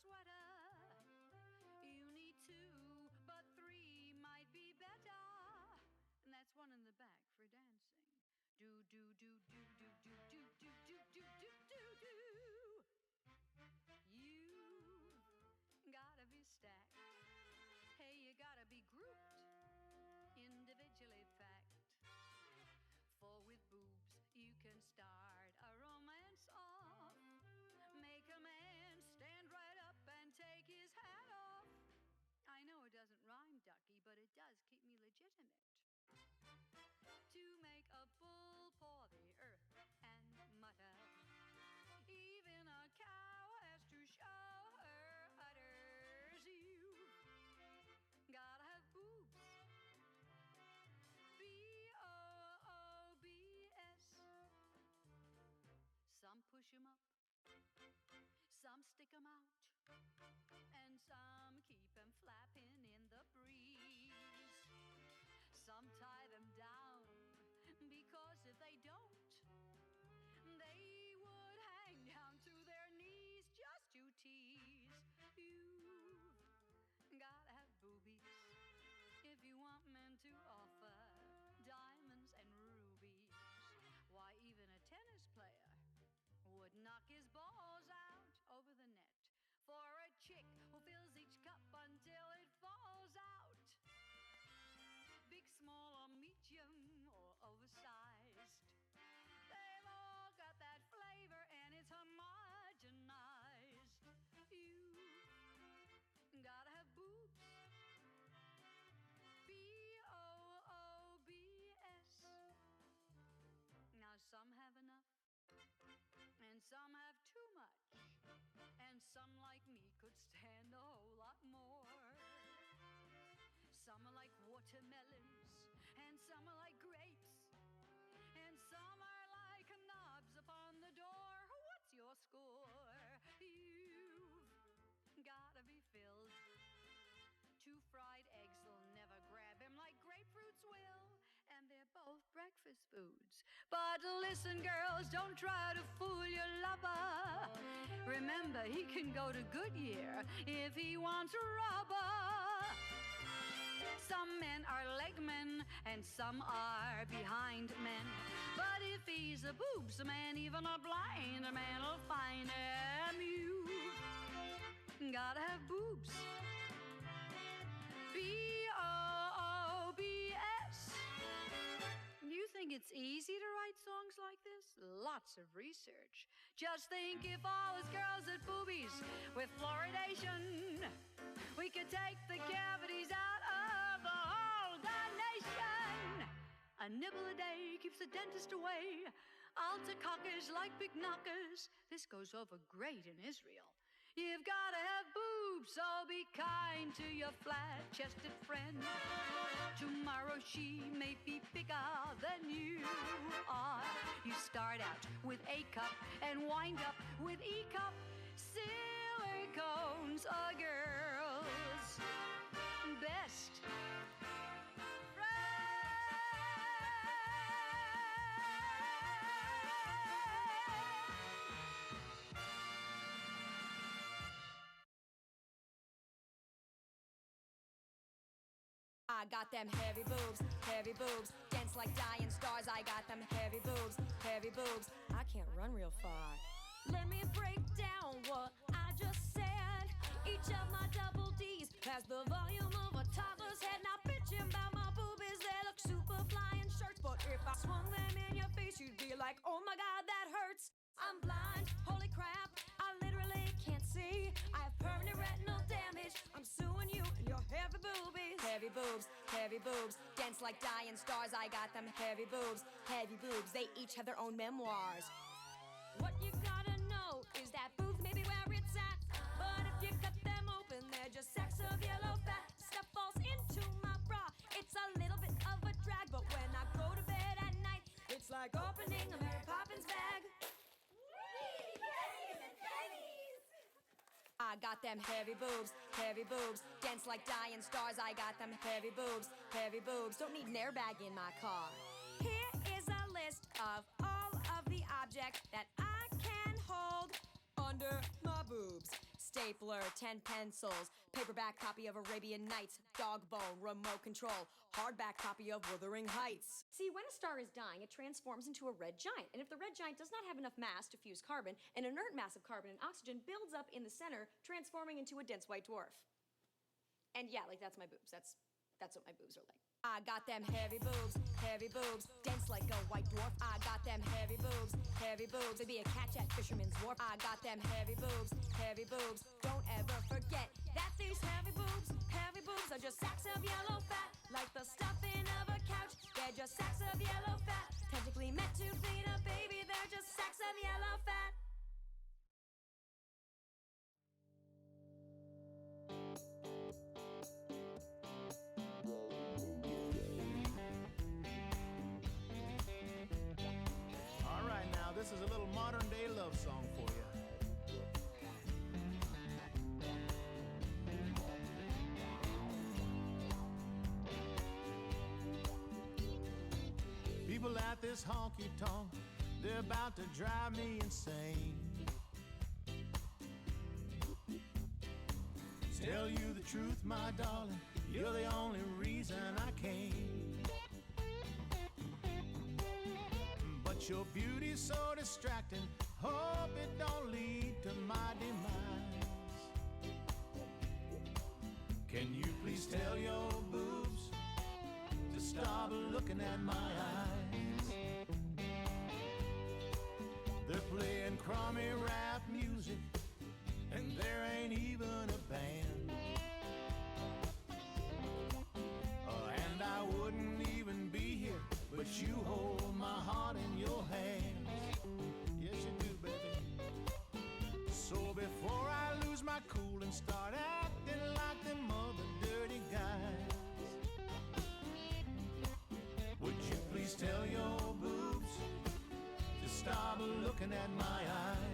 sweater. You need two, but three might be better. And that's one in the back for dancing. Do, do, do, do, do, do, do, do, do, do, do, do, do. You gotta be stacked. Hey, you gotta be grouped individually, fact. For with boobs you can start a romance off. Make a man stand right up and take his hat off. I know it doesn't rhyme, Ducky, but it does keep me legitimate. To make a bull paw the earth and mutter. Even a cow has to show her udders. You gotta have boobs. B-O-O-B-S. Some push 'em up, some stick 'em out, and some keep 'em flapping in the breeze. Some tie them down, because if they don't, they would hang down to their knees just to tease. You've gotta have boobies if you want men to offer diamonds and rubies. Why, even a tennis player would knock his balls out over the net for a chick who fills each cup until it falls out. Big, small, or medium, or oversized, they've all got that flavor and it's homogenized. You gotta have boobs. B-O-O-B-S. Now some have enough, and some have too much, and some like me could stand a whole lot more. Some are like watermelons, and some are like grapes, and some are like knobs upon the door. What's your score? You've gotta be filled. 2 fried eggs will never grab him like grapefruits will, and they're both breakfast foods. But listen, girls, don't try to fool your lover. Remember, he can go to Goodyear if he wants rubber. Some men are leg men, and some are behind men. But if he's a boobs man, even a blind man will find him. You gotta have boobs. B-O-O-B-S. You think it's easy to write songs like this? Lots of research. Just think if all us girls had boobies with fluoridation, we could take the cavities out of the whole darn nation. A nibble a day keeps the dentist away. Alta-cockers like big knockers. This goes over great in Israel. You've gotta have boobs, so be kind to your flat-chested friend. Tomorrow she may be bigger than you are. You start out with A cup and wind up with E cup. Silicone's a girl's best I got them heavy boobs, dance like dying stars. I got them heavy boobs, I can't run real far. Let me break down what I just said. Each of my double D's has the volume of a toddler's head. Not bitching about my boobies, they look super fly in shirts. But if I swung them in your face, you'd be like, oh my God, that hurts. I'm blind, holy crap, I literally can't see. I have permanent retinal damage, I'm suing you and your heavy boobies. Heavy boobs, dance like dying stars. I got them heavy boobs, they each have their own memoirs. What you gotta know is that boobs may be where it's at, but if you cut them open, they're just sacks of yellow fat. Stuff falls into my bra, it's a little bit of a drag, but when I go to bed at night, it's like opening a Mary Poppins bag. I got them heavy boobs, dance like dying stars. I got them heavy boobs, don't need an airbag in my car. Here is a list of all of the objects that I can hold under my boobs. stapler, 10 pencils, paperback copy of Arabian Nights, dog bone, remote control, hardback copy of Wuthering Heights. See, when a star is dying, it transforms into a red giant. And if the red giant does not have enough mass to fuse carbon, an inert mass of carbon and oxygen builds up in the center, transforming into a dense white dwarf. And yeah, like that's my boobs. That's what my boobs are like. I got them heavy boobs, dense like a white dwarf. I got them heavy boobs, to be a catch at Fisherman's Wharf. I got them heavy boobs. Don't ever forget that these heavy boobs are just sacks of yellow fat, like the stuffing of a couch. They're just sacks of yellow fat, technically meant to feed a baby. They're just sacks of yellow fat. This is a little modern-day love song for you. People at this honky-tonk, they're about to drive me insane. Tell you the truth, my darling, you're the only reason I came. But your beauty's so distracting, hope it don't lead to my demise. Can you please tell your boobs to stop looking at my eyes? They're playing crummy rap music, and there ain't even a band. And I wouldn't even be here, but you hold my heart in your hands. Yes, you do, baby. So before I lose my cool and start acting like them other dirty guys, would you please tell your boobs to stop looking at my eyes?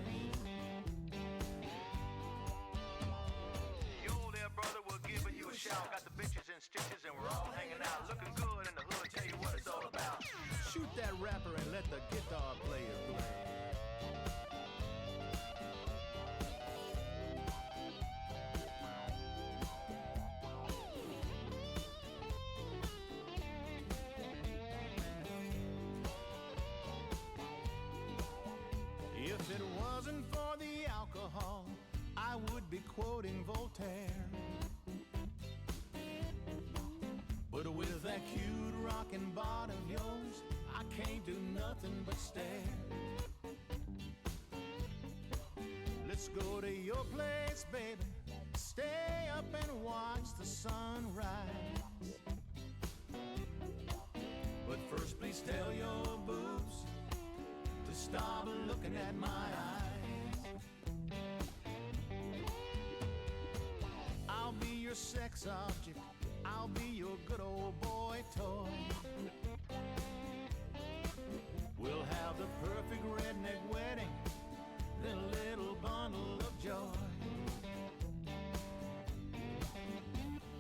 Your there brother will give you a shout. Got the bitches in stitches and we're all hanging out, looking good in the hood. Tell you what it's all about. Shoot that rapper and let the guitar player play. If it wasn't for the alcohol, I would be quoting Voltaire. But with that cute rockin' bod of yours, I can't do nothing but stare. Let's go to your place, baby. Stay up and watch the sunrise. But first, please tell your boobs to stop looking at my eyes. I'll be your sex object, I'll be your good old boy toy. We'll have the perfect redneck wedding, then a little bundle of joy.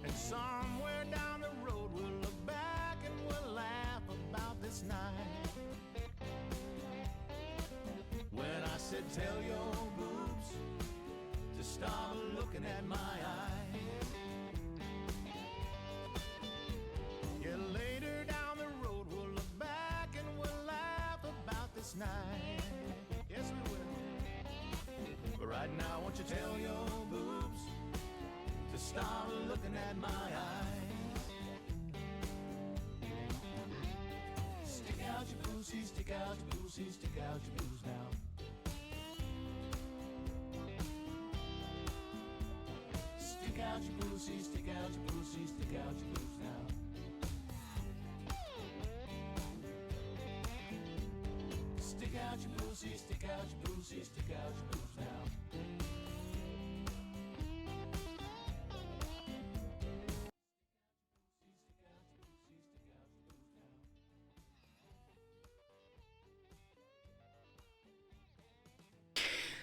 And somewhere down the road we'll look back and we'll laugh about this night. When I said tell your boobs to stop looking at my eyes. Yeah, later down the road we'll look back and we'll laugh about this night. Yes, we will. But right now, won't you tell your boobs to stop looking at my eyes? Stick out your pussy, stick out your pussy, stick out your boobs now. Stick out your pussy, stick out your pussy, stick out your boobs now. Stick out your pussy, stick out your pussy, stick out your boobs now.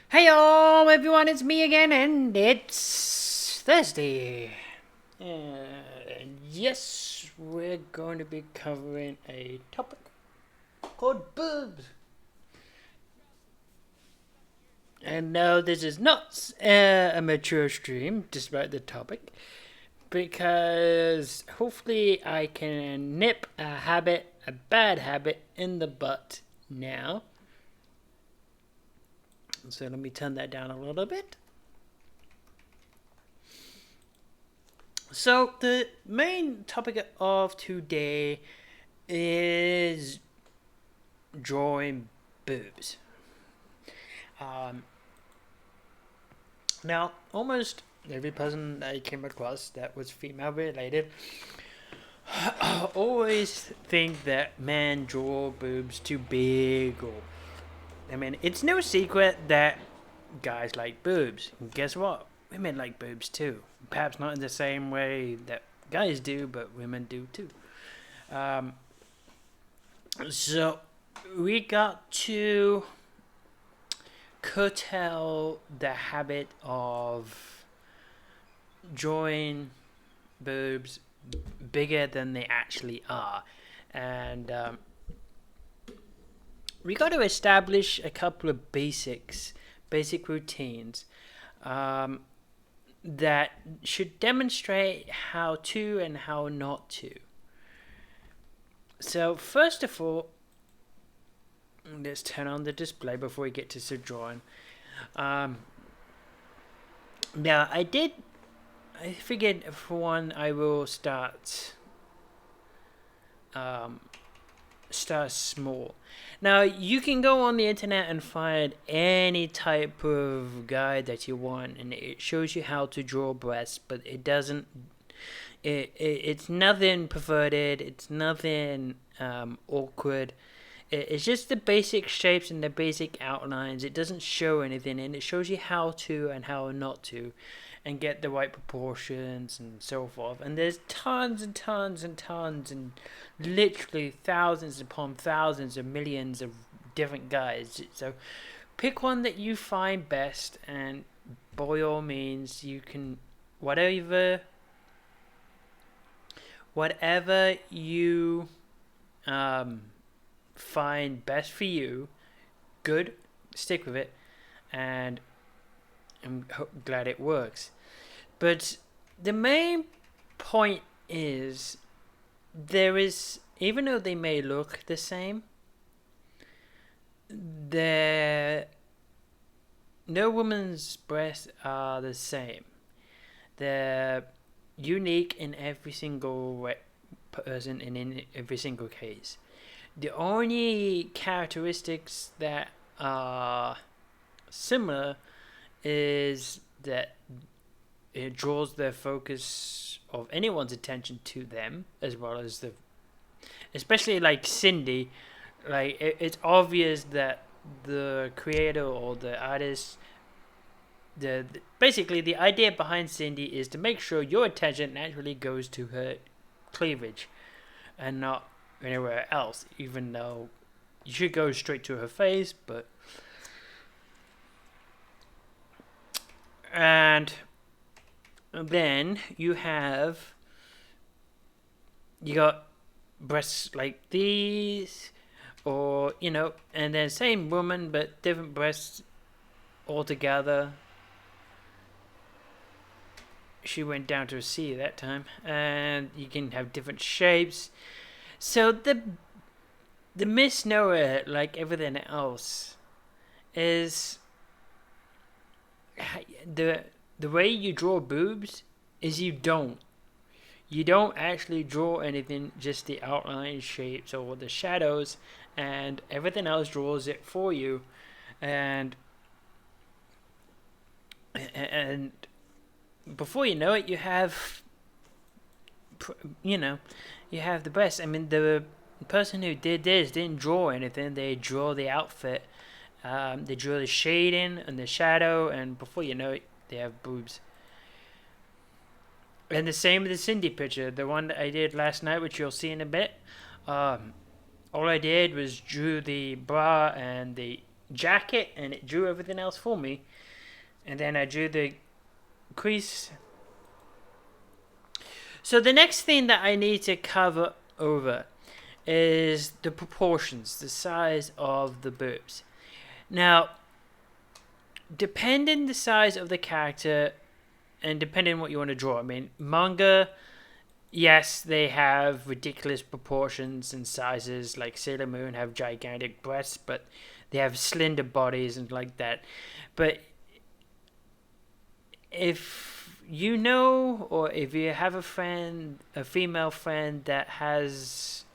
Hey all, everyone, it's me again, and it's Thursday. And yes, we're going to be covering a topic called boobs. And no, this is not a mature stream, despite the topic, because hopefully I can nip a bad habit in the butt now. So let me turn that down a little bit. So the main topic of today is drawing boobs. Now, almost every person I came across that was female related always think that men draw boobs too big, or I mean, it's no secret that guys like boobs. And guess what? Women like boobs too. Perhaps not in the same way that guys do, but women do too. So we got to curtail the habit of drawing boobs bigger than they actually are, and we got to establish a couple of basic routines that should demonstrate how to and how not to. So first of all, let's turn on the display before we get to drawing. Now I figured for one I will start small. Now you can go on the internet and find any type of guide that you want, and it shows you how to draw breasts, but it doesn't. It's nothing perverted. It's nothing awkward. It's just the basic shapes and the basic outlines. It doesn't show anything, and it shows you how to and how not to, and get the right proportions and so forth. And there's tons and tons and tons and literally thousands upon thousands of millions of different guides. So pick one that you find best, and by all means you can whatever you find best for you, good, stick with it, and I'm glad it works. But the main point is, even though they may look the same, no woman's breasts are the same. They're unique in every single person and in every single case. The only characteristics that are similar is that it draws the focus of anyone's attention to them, as well as especially like Cindy. Like it's obvious that the creator or the artist, basically the idea behind Cindy is to make sure your attention naturally goes to her cleavage and not anywhere else, even though you should go straight to her face. But and then you got breasts like these, or and then same woman but different breasts altogether. She went down to a C that time, and you can have different shapes. So the misnomer, like everything else, is the way you draw boobs is you don't actually draw anything, just the outline shapes or the shadows, and everything else draws it for you. And before you know it, you have the breasts. I mean, the person who did this didn't draw anything. They draw the outfit. They draw the shading and the shadow, and before you know it, they have boobs. And the same with the Cindy picture, the one that I did last night, which you'll see in a bit. All I did was drew the bra and the jacket, and it drew everything else for me. And then I drew the crease. So the next thing that I need to cover over is the proportions, the size of the boobs. Now, depending the size of the character and depending on what you want to draw. I mean, manga, yes, they have ridiculous proportions and sizes. Like Sailor Moon have gigantic breasts, but they have slender bodies and like that. But if you know, or if you have a friend, a female friend that has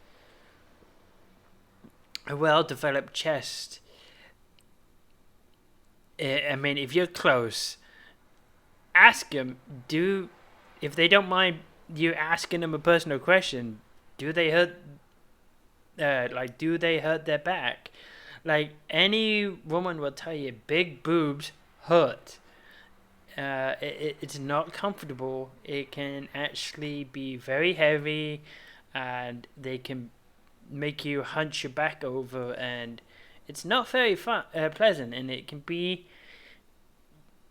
a well-developed chest, I mean, if you're close, ask them. If they don't mind you asking them a personal question, do they hurt? Do they hurt their back? Like any woman will tell you, big boobs hurt. It's not comfortable. It can actually be very heavy, and they can make you hunch your back over, and it's not very pleasant, and it can be.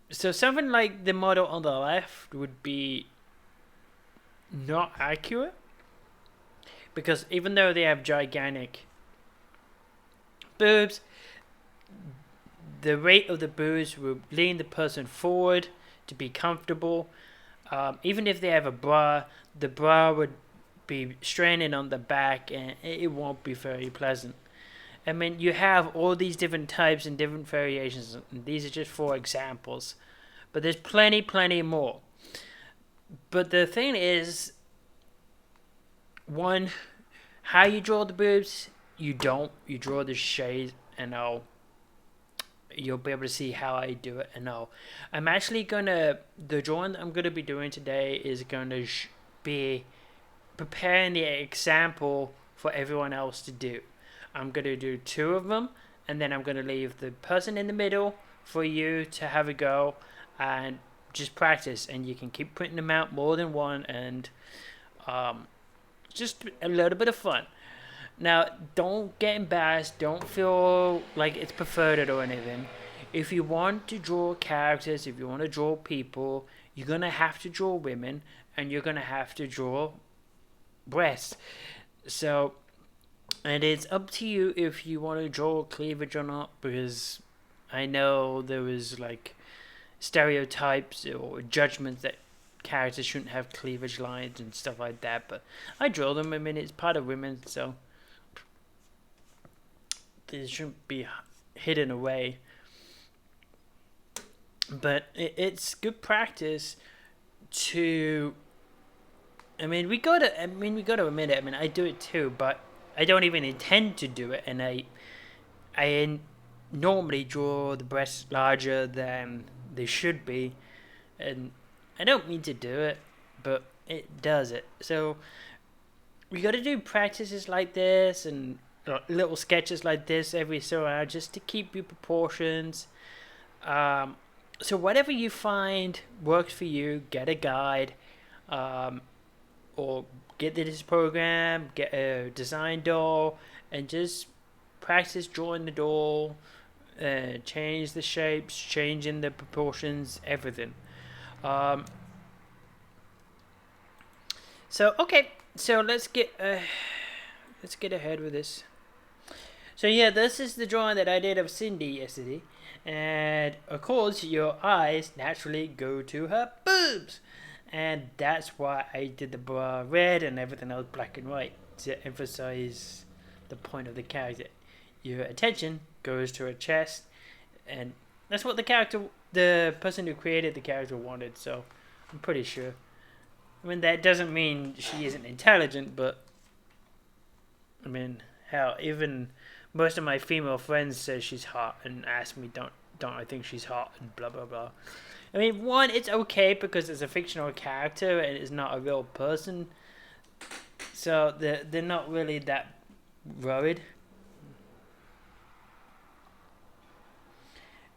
So something like the model on the left would be not accurate, because even though they have gigantic boobs, the weight of the boobs will lean the person forward to be comfortable. Even if they have a bra, the bra would be straining on the back, and it won't be very pleasant. I mean, you have all these different types and different variations, and these are just 4 examples. But there's plenty more. But the thing is, one, how you draw the boobs, you draw the shade, and you'll be able to see how I do it, and I'm actually the drawing that I'm gonna be doing today is gonna be preparing the example for everyone else to do. I'm gonna do 2 of them, and then I'm gonna leave the person in the middle for you to have a go and just practice, and you can keep printing them out more than one, and just a little bit of fun. Now, don't get embarrassed. Don't feel like it's perverted or anything. If you want to draw characters, if you want to draw people, you're going to have to draw women, and you're going to have to draw breasts. So, and it's up to you if you want to draw cleavage or not, because I know there was like stereotypes or judgments that characters shouldn't have cleavage lines and stuff like that, but I draw them. I mean, it's part of women, so they shouldn't be hidden away. But it's good practice to. I mean, we gotta admit it. I mean, I do it too, but I don't even intend to do it, and I normally draw the breasts larger than they should be, and I don't mean to do it, but it does it. So we got to do practices like this and little sketches like this every so often, just to keep your proportions. So whatever you find works for you, get a guide, or get this program, get a design doll, and just practice drawing the doll, change the shapes, changing the proportions, everything. So let's get ahead with this. So yeah, this is the drawing that I did of Cindy yesterday, and of course your eyes naturally go to her boobs, and that's why I did the bra red and everything else black and white, to emphasize the point of the character. Your attention goes to her chest, and that's what the person who created the character wanted, so I'm pretty sure. I mean, that doesn't mean she isn't intelligent, but I mean, hell, even most of my female friends say she's hot and ask me, don't I think she's hot, and blah blah blah. I mean, one, it's okay because it's a fictional character and it's not a real person, so they're not really that worried.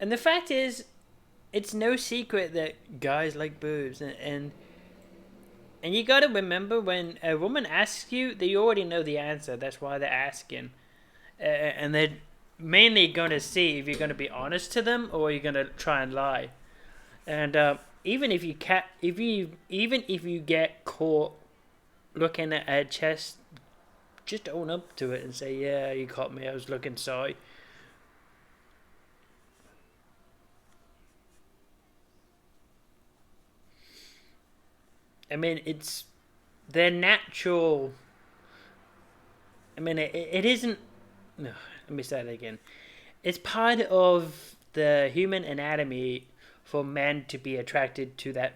And the fact is, it's no secret that guys like boobs, and you gotta remember, when a woman asks you, they already know the answer. That's why they're asking, and they're mainly gonna see if you're gonna be honest to them or you're gonna try and lie. And even if you get caught looking at her chest, just own up to it and say, "Yeah, you caught me. I was looking, sorry." I mean, it's their natural. I mean, it isn't. No, let me say that again. It's part of the human anatomy for men to be attracted to that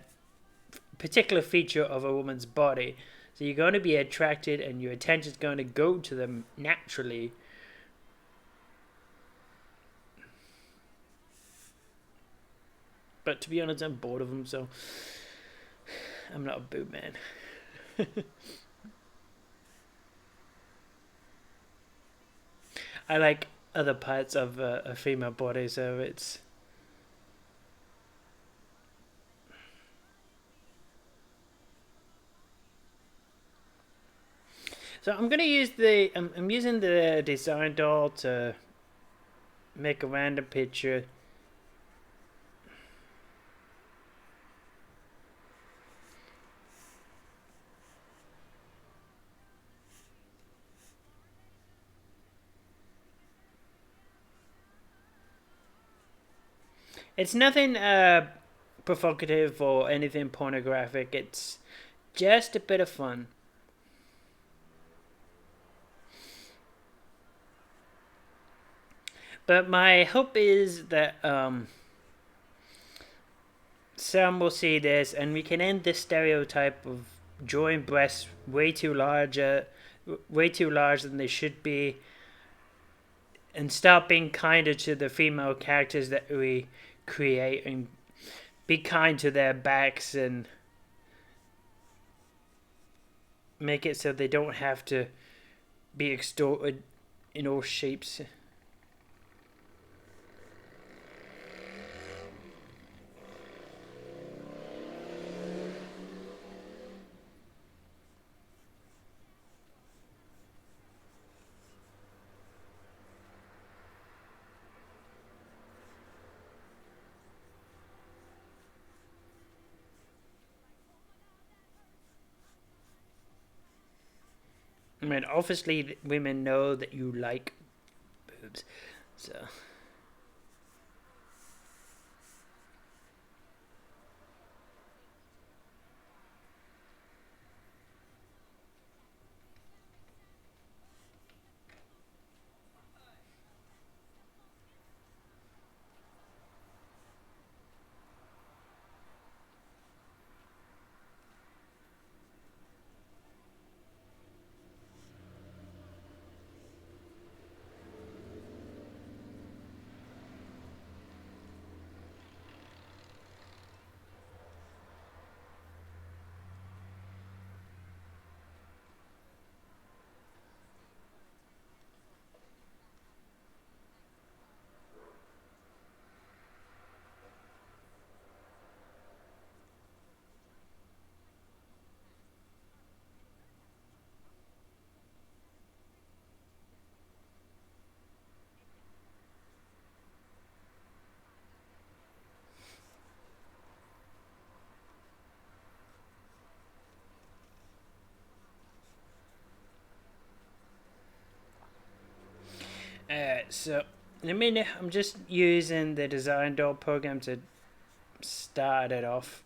particular feature of a woman's body. So you're going to be attracted, and your attention's going to go to them naturally. But to be honest, I'm bored of them, so I'm not a boob man. I like other parts of a female body, so it's. So I'm gonna use the. I'm using the design doll to make a random picture. It's nothing provocative or anything pornographic. It's just a bit of fun. But my hope is that some will see this, and we can end this stereotype of drawing breasts way too large than they should be, and start being kinder to the female characters that we create, and be kind to their backs, and make it so they don't have to be extorted in all shapes. I mean, obviously, women know that you like boobs, so. So in a minute, I'm just using the design doll program to start it off.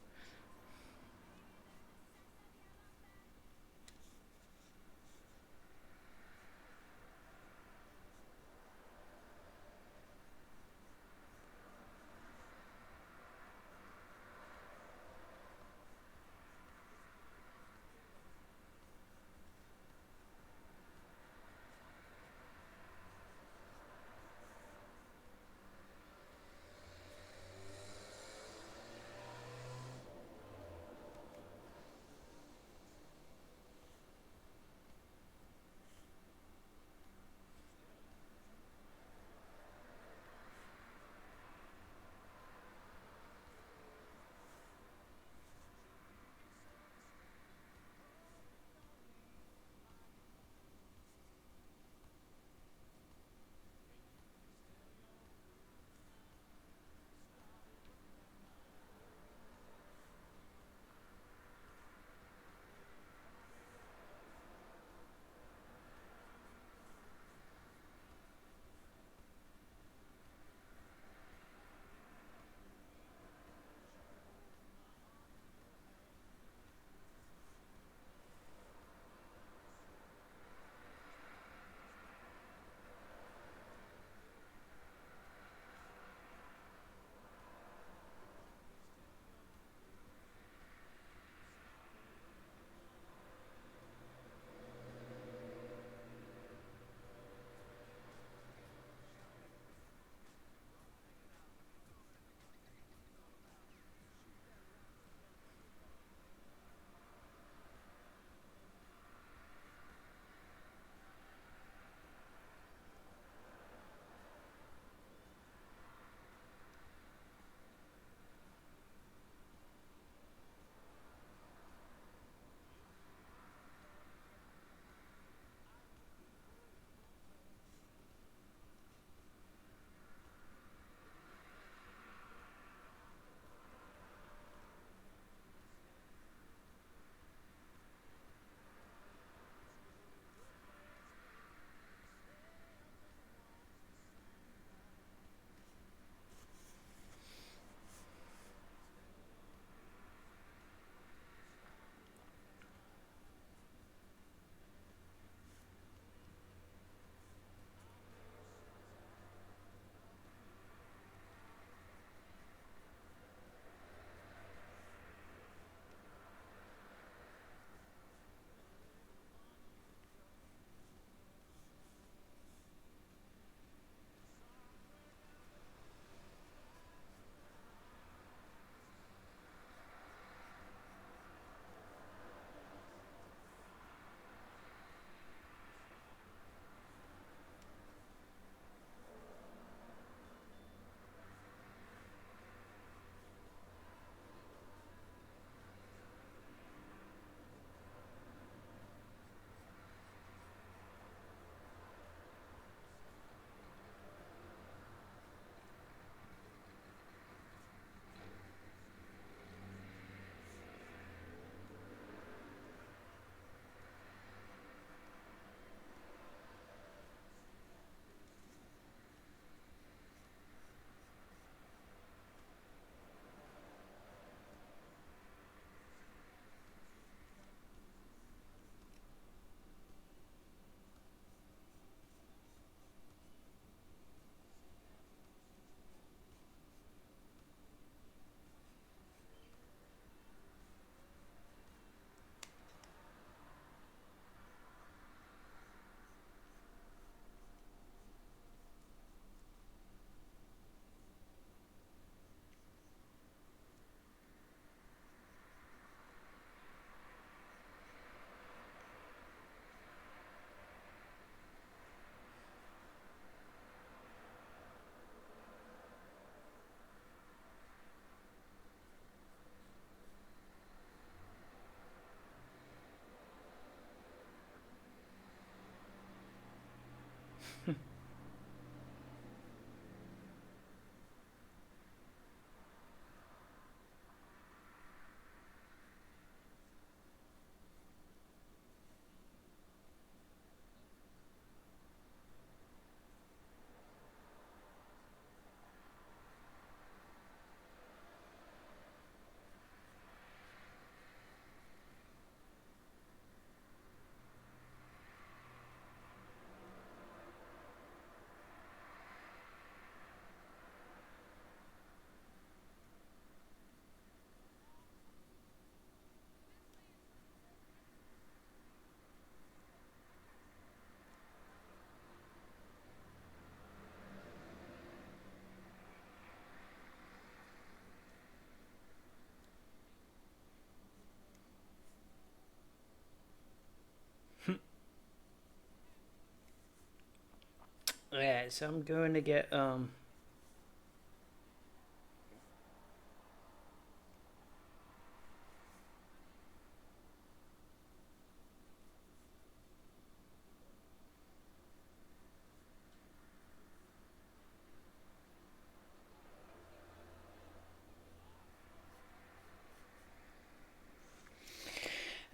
Yeah, so I'm going to get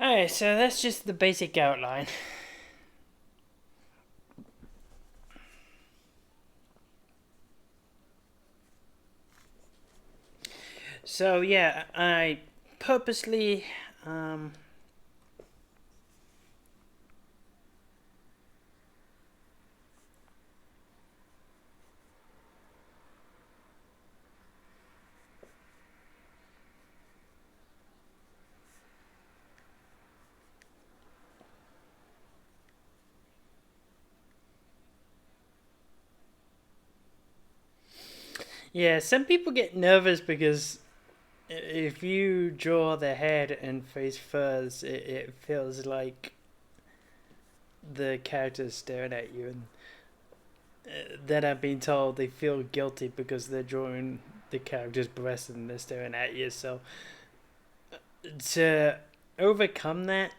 Alright, so that's just the basic outline. So yeah, I purposely yeah, some people get nervous because if you draw the head and face first, it feels like the character's staring at you, and then I've been told they feel guilty because they're drawing the character's breast and they're staring at you. So to overcome that,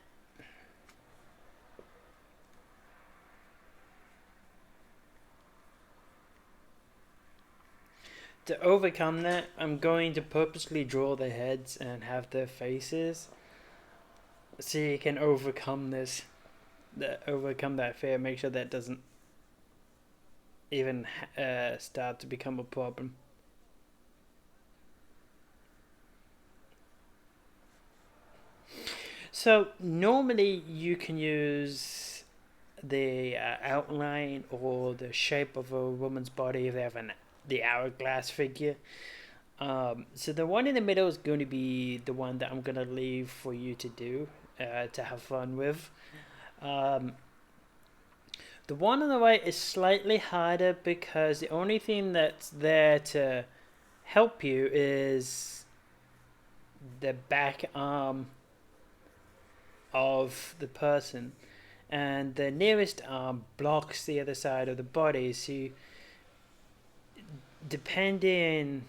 I'm going to purposely draw the heads and have their faces, so you can overcome overcome that fear. Make sure that doesn't even start to become a problem. So normally you can use the outline or the shape of a woman's body if they have the hourglass figure. So the one in the middle is going to be the one that I'm going to leave for you to do, to have fun with. Um, the one on the right is slightly harder because the only thing that's there to help you is the back arm of the person, and the nearest arm blocks the other side of the body. So, depending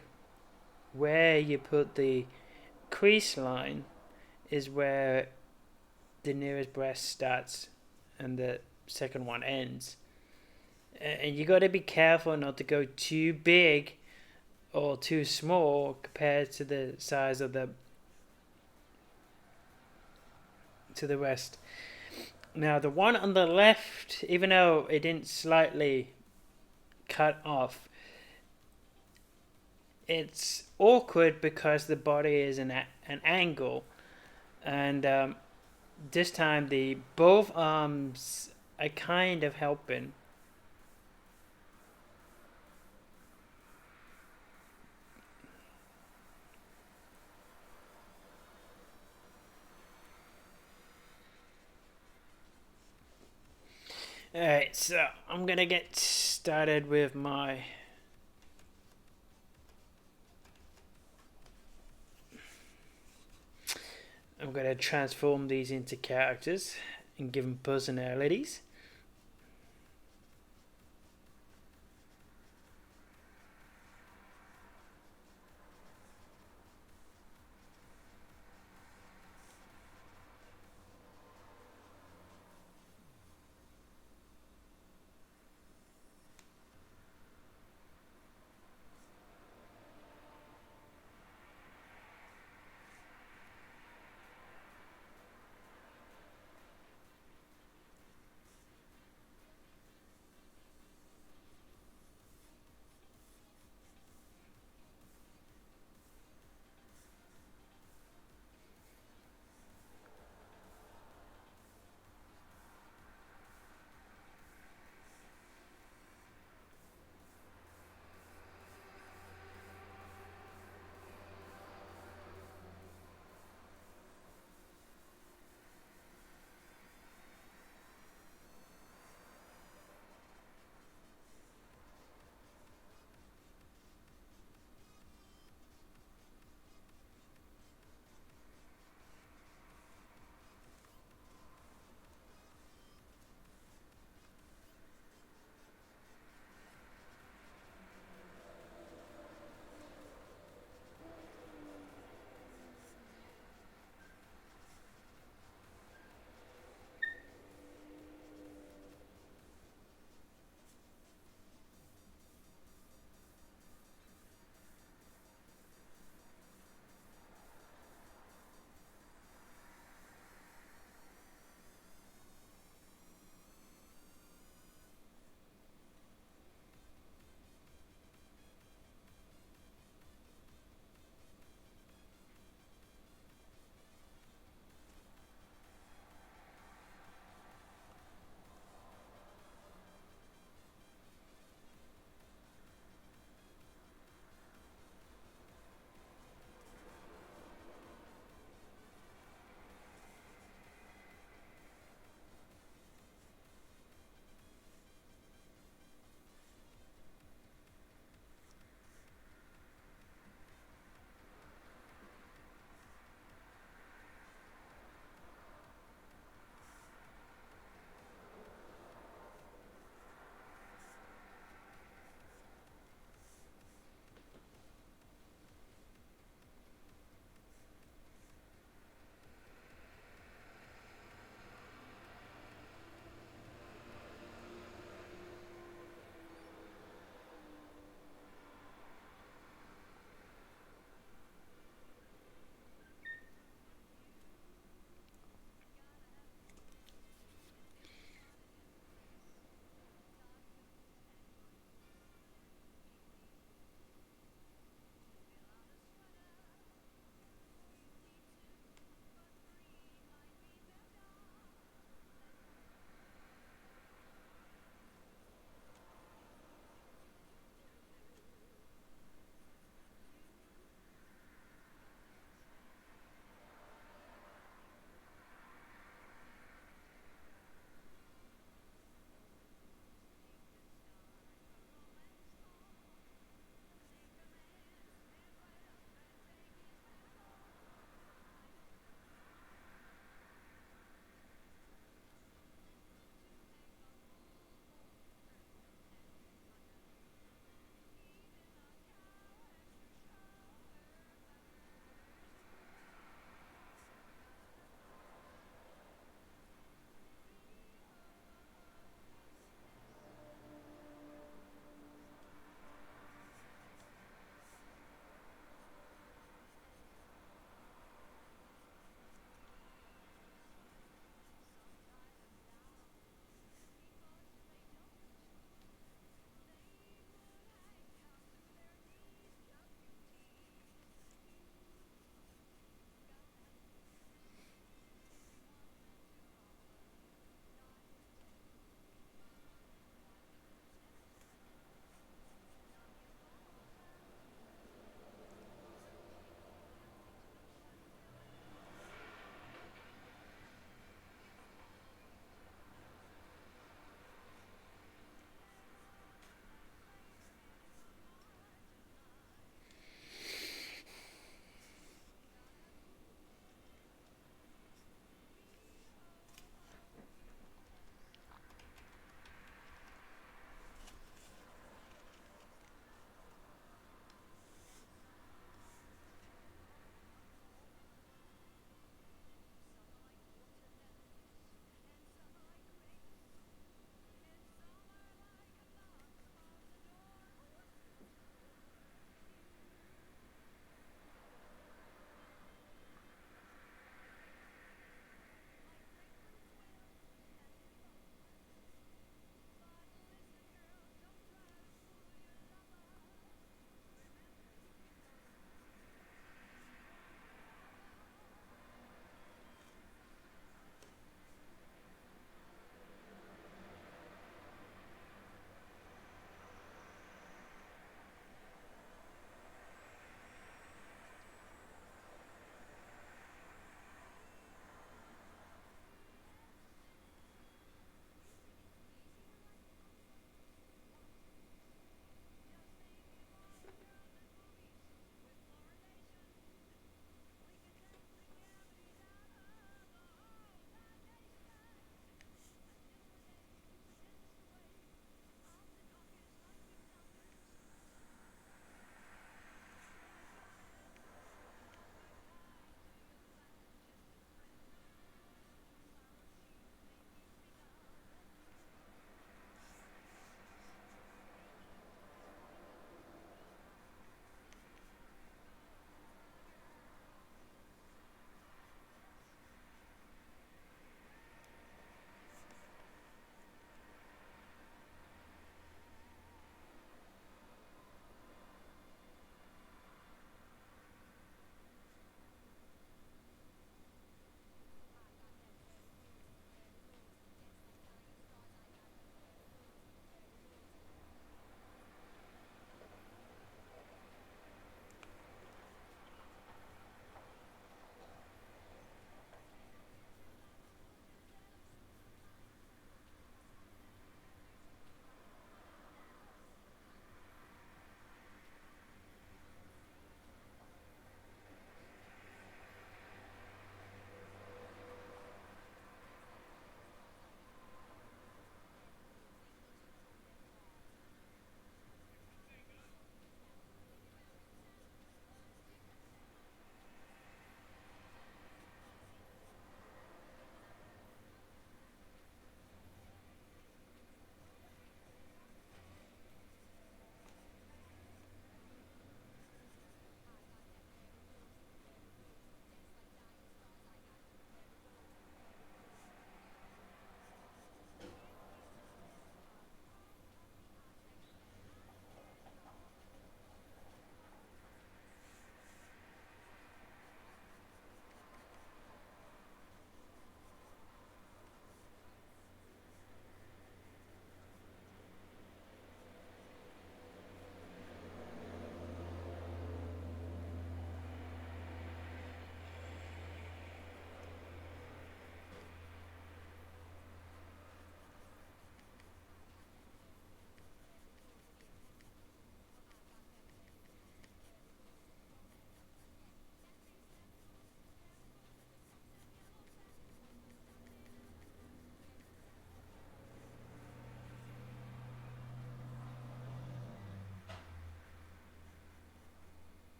where you put the crease line, is where the nearest breast starts and the second one ends. And you got to be careful not to go too big or too small compared to the size of the rest. Now the one on the left, even though it didn't slightly cut off, it's awkward because the body is an angle, and this time the both arms are kind of helping. Alright, so I'm gonna get started with my I'm gonna transform these into characters and give them personalities.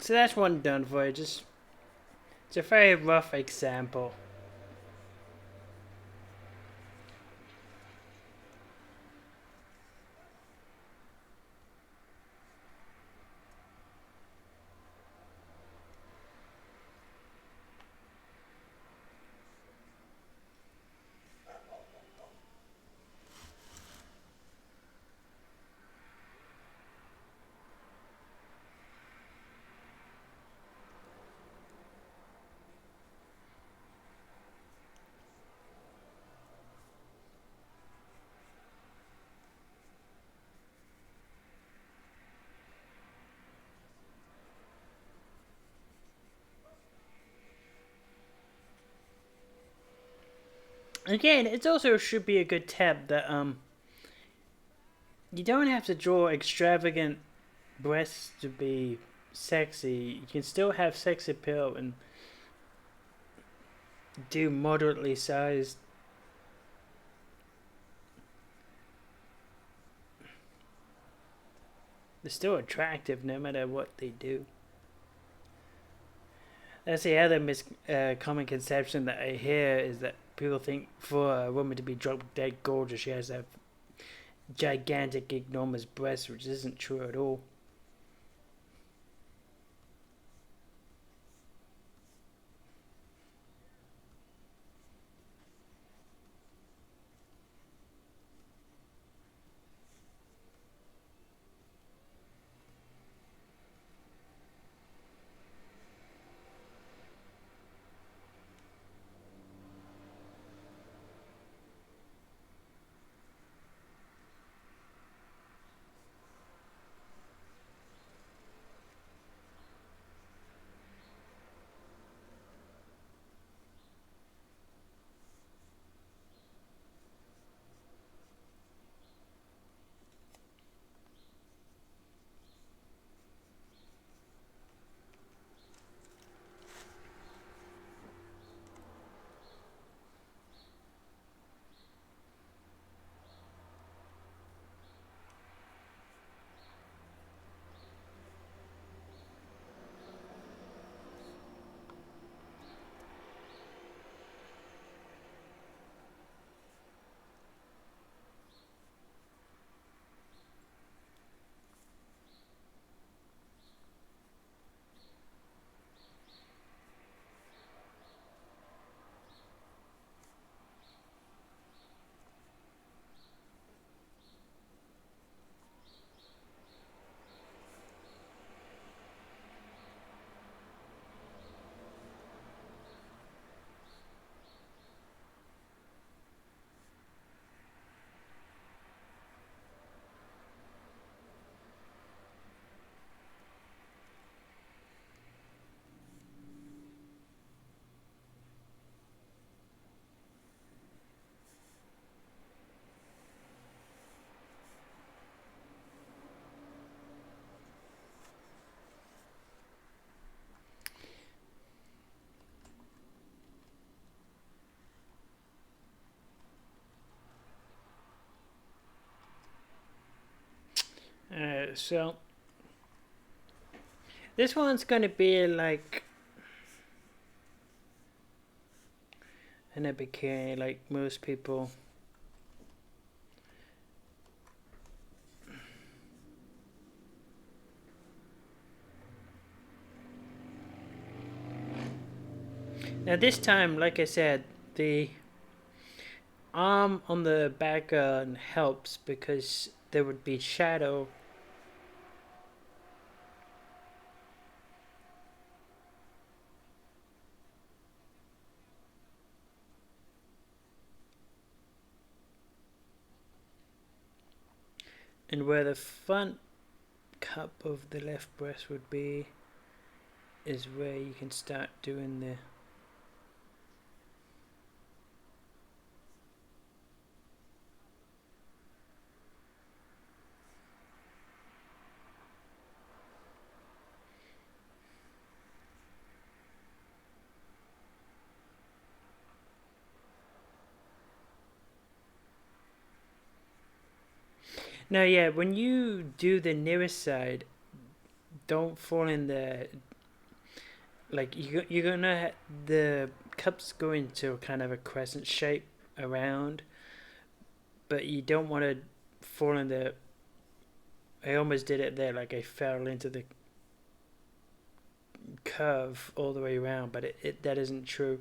So that's one done for you. Just it's a very rough example. Again, it also should be a good tip that you don't have to draw extravagant breasts to be sexy. You can still have sex appeal and do moderately sized. They're still attractive no matter what they do. That's the other common conception that I hear is that people think for a woman to be drop dead gorgeous, she has to have gigantic, enormous breasts, which isn't true at all. So this one's gonna be like an epic, like most people. Now this time, like I said, the arm on the background helps because there would be shadow. And where the front cup of the left breast would be is where you can start doing the now, yeah, when you do the nearest side, don't fall in the like you're gonna the cups go into kind of a crescent shape around, but you don't want to fall in the. I almost did it there, like I fell into the curve all the way around, but it that isn't true.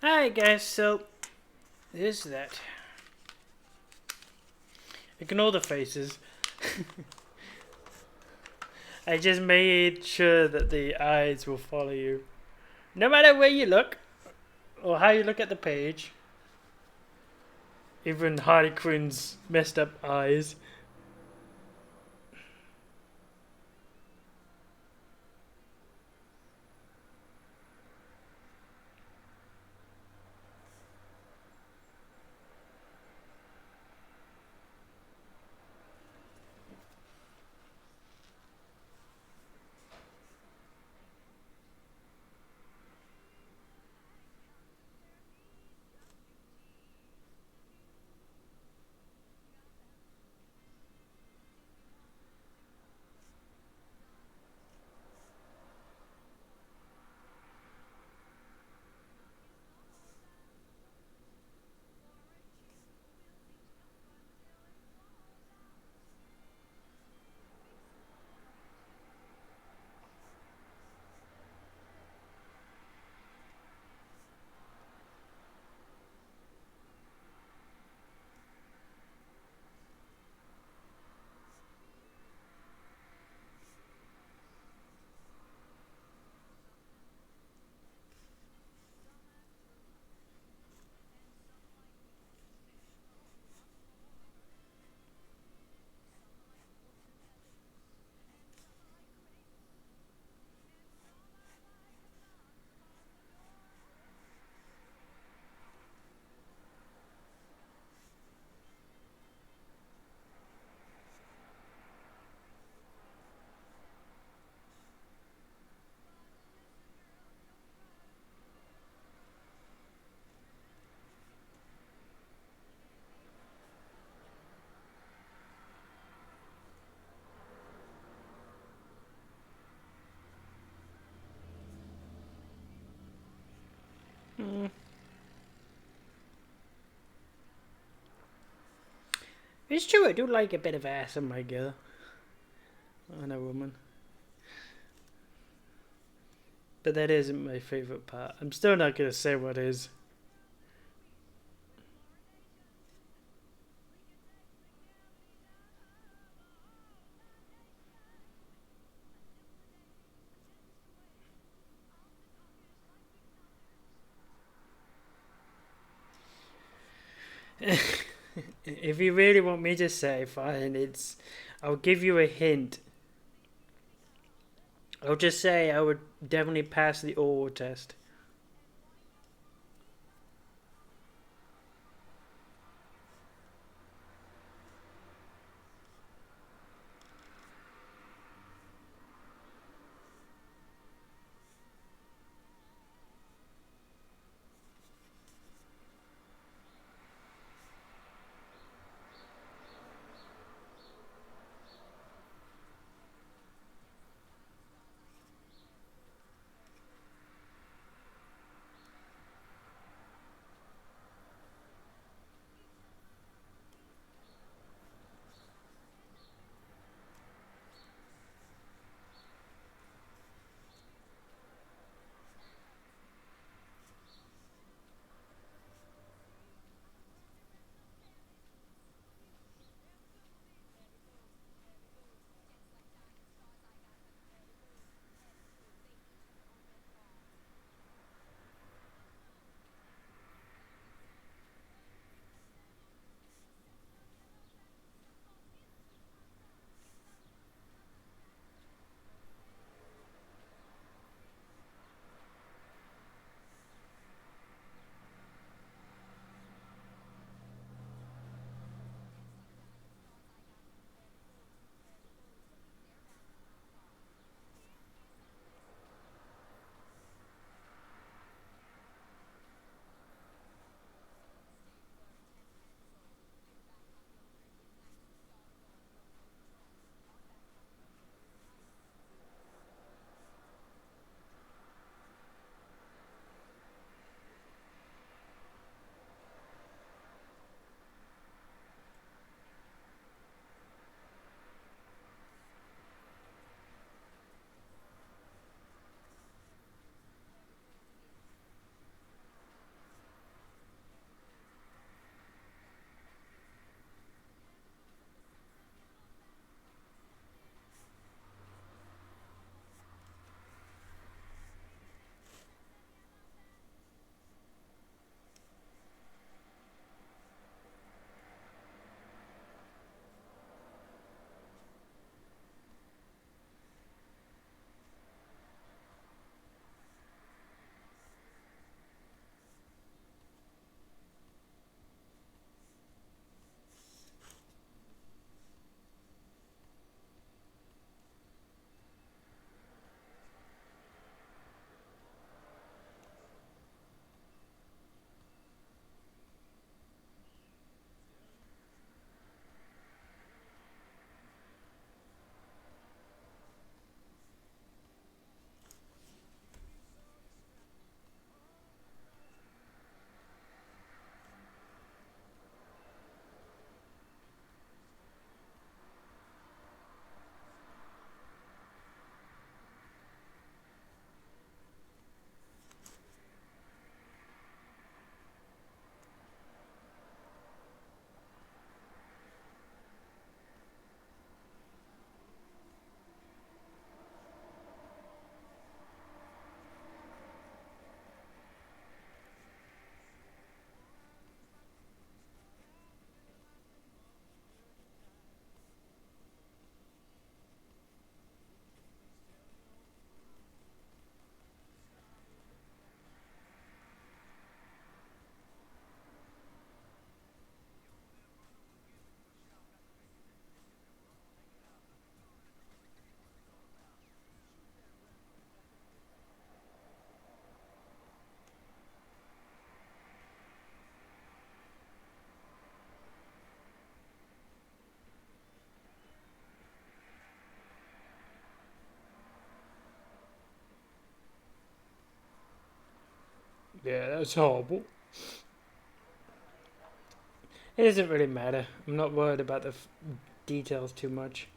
Alright, guys, so there's that. Ignore the faces. I just made sure that the eyes will follow you. No matter where you look, or how you look at the page. Even Harley Quinn's messed up eyes. It's true, I do like a bit of ass on my girl. On a woman. But that isn't my favourite part. I'm still not going to say what is. If you really want me to say, fine, it's... I'll give you a hint. I'll just say I would definitely pass the oral test. Yeah, that's horrible. It doesn't really matter. I'm not worried about the details too much.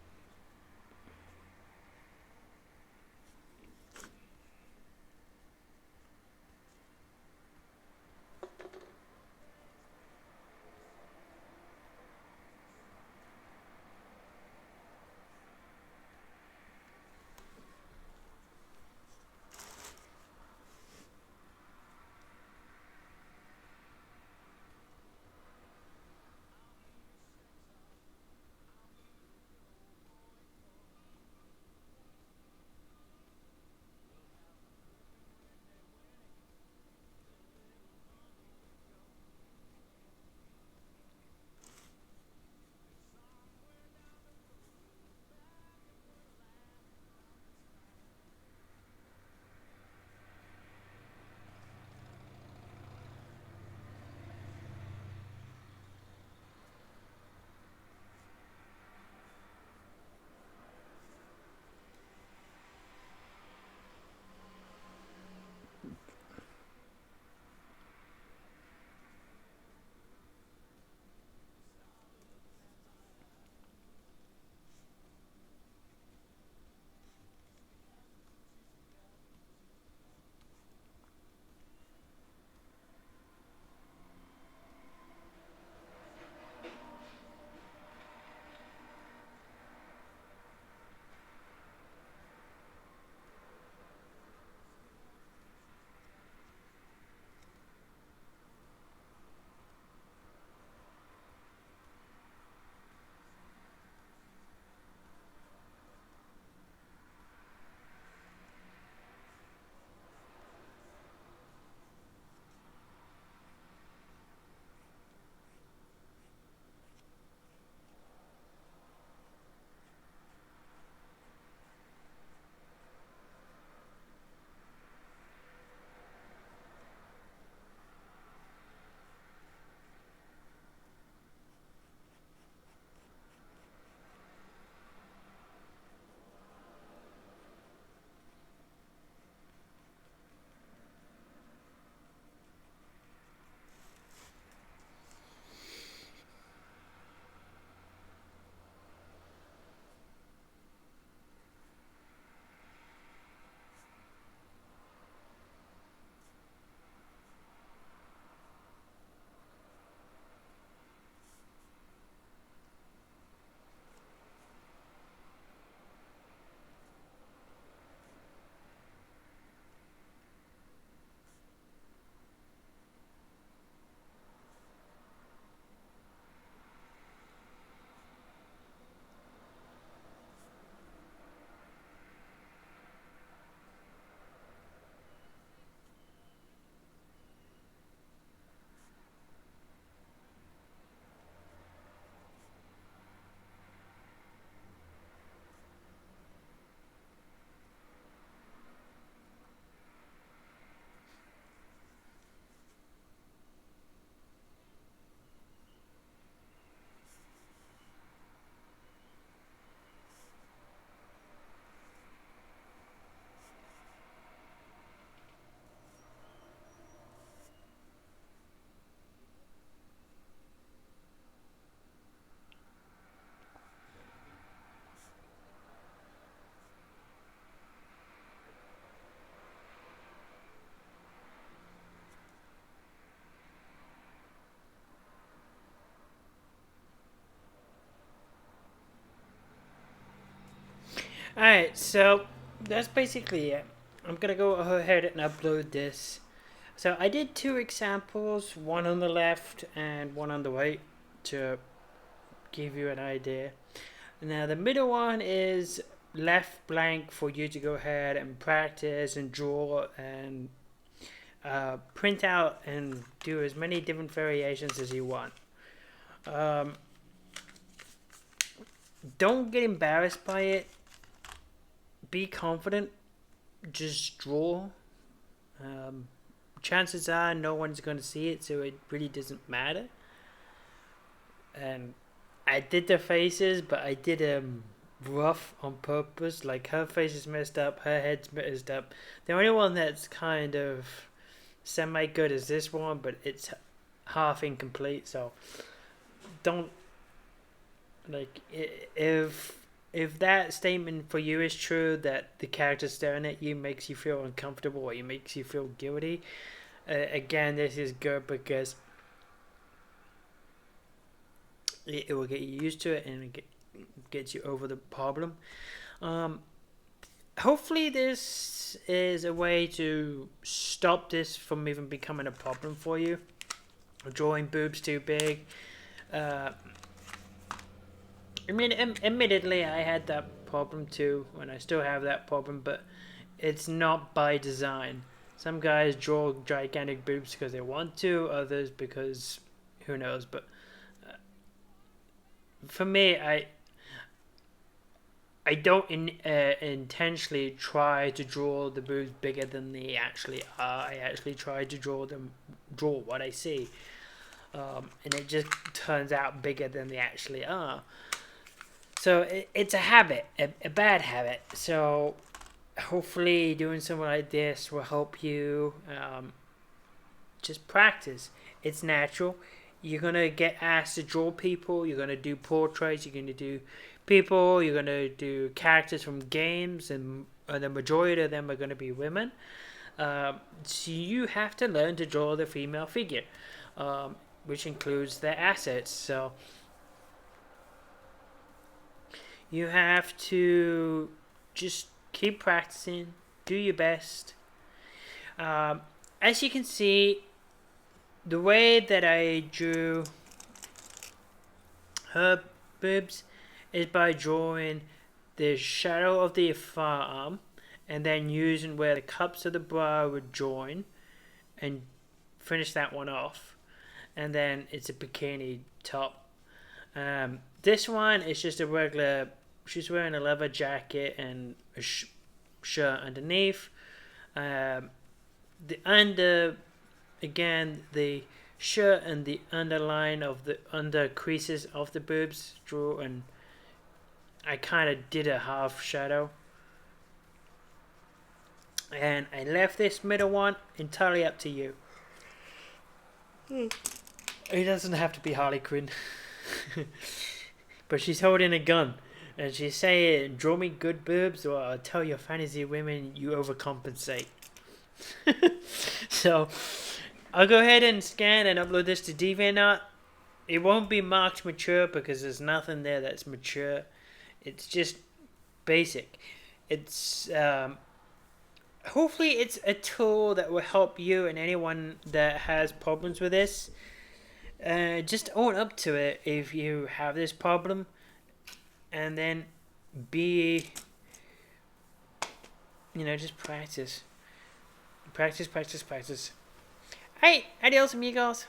Alright, so that's basically it. I'm gonna go ahead and upload this. So I did two examples, one on the left and one on the right, to give you an idea. Now the middle one is left blank for you to go ahead and practice and draw and print out and do as many different variations as you want. Um, don't get embarrassed by it. Be confident. Just draw. Um, Chances are no one's going to see it, so it really doesn't matter. And I did the faces, but I did rough on purpose. Like her face is messed up, her head's messed up. The only one that's kind of semi good as this one, but it's half incomplete. So don't like if that statement for you is true, that the character staring at you makes you feel uncomfortable or it makes you feel guilty. Again, this is good because it will get you used to it and it gets you over the problem. Hopefully this is a way to stop this from even becoming a problem for you. Drawing boobs too big. I mean, admittedly, I had that problem too, and I still have that problem, but it's not by design. Some guys draw gigantic boobs because they want to, others because who knows. But for me, I don't intentionally try to draw the boobs bigger than they actually are. I actually try to draw what I see, and it just turns out bigger than they actually are. So it's a habit, a bad habit. So hopefully doing something like this will help you. Just practice. It's natural. You're going to get asked to draw people. You're going to do portraits. You're going to do people. You're going to do characters from games. And the majority of them are going to be women. So you have to learn to draw the female figure, which includes their assets. So you have to just keep practicing, do your best. As you can see, the way that I drew her boobs is by drawing the shadow of the forearm and then using where the cups of the bra would join and finish that one off. And then it's a bikini top. This one is just a regular. She's wearing a leather jacket and a shirt underneath. The shirt and the underline of the under creases of the boobs drew, and I kind of did a half shadow. And I left this middle one entirely up to you. It doesn't have to be Harley Quinn. But she's holding a gun. And she's saying, draw me good boobs or I'll tell your fantasy women you overcompensate. So, I'll go ahead and scan and upload this to DeviantArt. It won't be marked mature because there's nothing there that's mature. It's just basic. It's, hopefully it's a tool that will help you and anyone that has problems with this. Just own up to it if you have this problem. And then just practice. Practice. Hey, adios amigos.